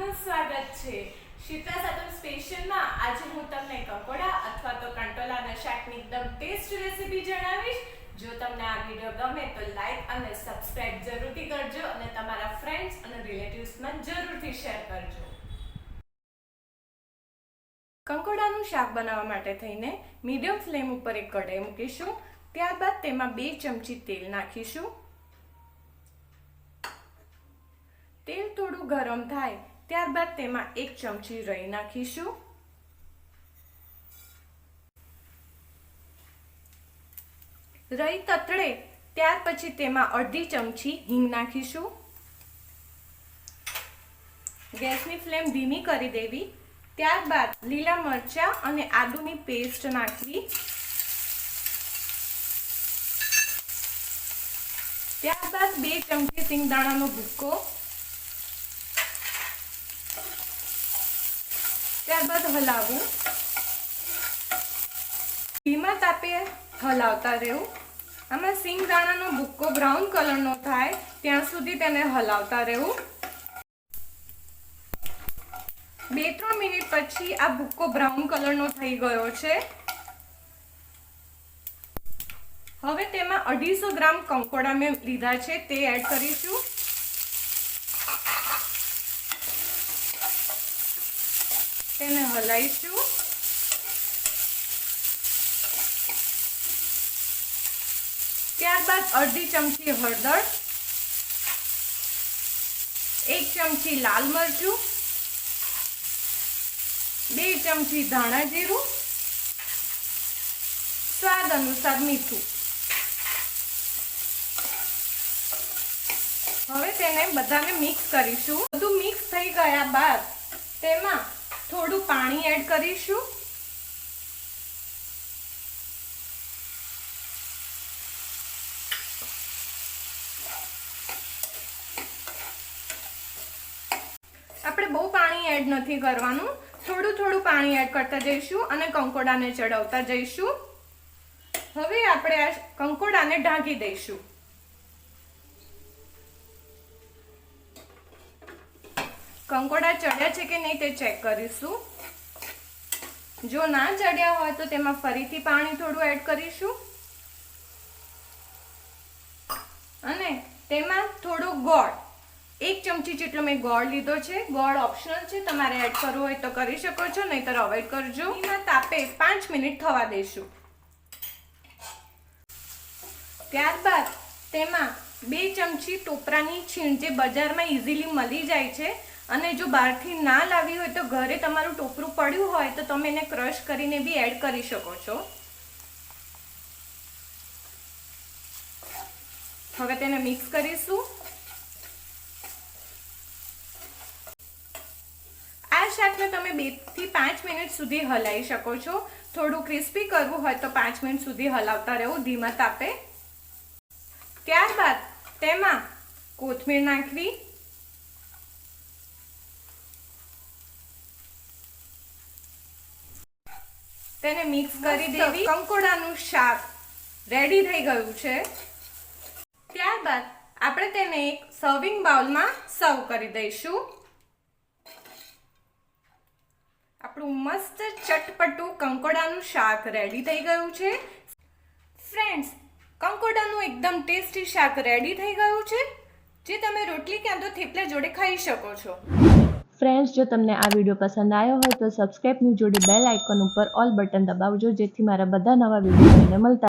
આપનું સ્વાગત છે શીતળા સાતમ સ્પેશિયલમાં। આજે હું તમને કંકોડા અથવા તો કંટોલાના શાકની એકદમ ટેસ્ટ રેસીપી જણાવીશ। જો તમને આ વિડિયો ગમે તો લાઈક અને સબસ્ક્રાઇબ જરૂરથી કરજો અને તમારા ફ્રેન્ડ્સ અને રિલેટિવ્સમાં જરૂરથી શેર કરજો। કંકોડાનું શાક બનાવવા માટે થઈને મીડિયમ ફ્લેમ ઉપર એક કઢાઈ મૂકીશું। ત્યારબાદ તેમાં 2 ચમચી તેલ નાખીશું। તેલ થોડું ગરમ થાય ત્યારબાદ તેમાં 1 ચમચી રાઈ નાખીશું। રાઈ તતડે ત્યાર પછી તેમાં અડધી ચમચી હિંગ નાખીશું। ગેસની ફ્લેમ ધીમી કરી દેવી। ત્યારબાદ લીલા મરચાં અને આદુની પેસ્ટ નાખવી। ત્યારબાદ 2 ચમચી સિંગદાણાનો ભૂક્કો। ત્યારબાદ હલાવવું। ધીમા તાપે હલાવતા રહેવું। આમાં સિંગદાણાનો ભૂક્કો બ્રાઉન કલરનો થાય ત્યાં સુધી તેને હલાવતા રહેવું। 2-3 મિનિટ પછી આ ભૂક્કો બ્રાઉન કલરનો થઈ ગયો છે। હવે તેમાં 250 ગ્રામ કંકોડા મેં લીધા છે તે એડ કરીશું। તેને હલાઈશું। ત્યારબાદ અડધી ચમચી હળદર, 1 ચમચી લાલ મરચું, 2 ચમચી ધાણા જીરું, સ્વાદ અનુસાર મીઠું। હવે તેને બધાને મિક્સ કરીશું। બધું મિક્સ થઈ ગયા બાદ તેમાં થોડું પાણી એડ કરીશું। આપણે બહુ પાણી એડ નથી કરવાનું, થોડું પાણી એડ કરતા જઈશું અને કંકોડાને ચડાવતા જઈશું। હવે આપણે આ કંકોડાને ઢાંકી દઈશું। કંકોડા ચડ્યા છે કે નહીં તે ચેક કરીશું। જો ના ચડ્યા હોય તો તેમાં ફરીથી પાણી થોડું એડ કરીશું અને તેમાં થોડો ગોળ, 1 ચમચી જેટલો મેં ગોળ લીધો છે। ગોળ ઓપ્શનલ છે, તમારે એડ કરવો હોય તો કરી શકો છો, નહીંતર અવોઇડ કરજો। ધીમા તાપે 5 મિનિટ થવા દઈશું। ત્યારબાદ તેમાં 2 ચમચી ટોપરાની છીણ, જે બજારમાં ઇઝીલી મળી જાય છે, અને જો બહારથી ના લાવી હોય તો ઘરે તમારું ટોપરું પડ્યું હોય તો તમે એને ક્રશ કરીને બી એડ કરી શકો છો। હવે તેને મિક્સ કરીશું। આ શાકને તમે 2 થી 5 મિનિટ સુધી હલાવી શકો છો। થોડું ક્રિસ્પી કરવું હોય તો 5 મિનિટ સુધી હલાવતા રહેવું ધીમા તાપે। ત્યારબાદ તેમાં કોથમીર નાખવી। તેને મિક્સ કરી દેવી। કંકોડાનું શાક રેડી થઈ ગયું છે। ત્યારબાદ આપણે તેને એક સર્વિંગ બાઉલમાં સર્વ કરી દઈશું। આપણું મસ્ત ચટપટું કંકોડાનું શાક રેડી થઈ ગયું છે। ફ્રેન્ડ્સ, કંકોડાનું એકદમ ટેસ્ટી શાક રેડી થઈ ગયું છે, જે તમે રોટલી ક્યાં તો થેપલા જોડે ખાઈ શકો છો। ફ્રેન્ડ્સ, જો તમને આ વિડીયો પસંદ આવ્યો હોય તો સબસ્ક્રાઇબની જોડે બેલ આઇકન ઉપર ઓલ બટન દબાવજો, જેથી મારા બધા નવા વિડીયો તમને મળતા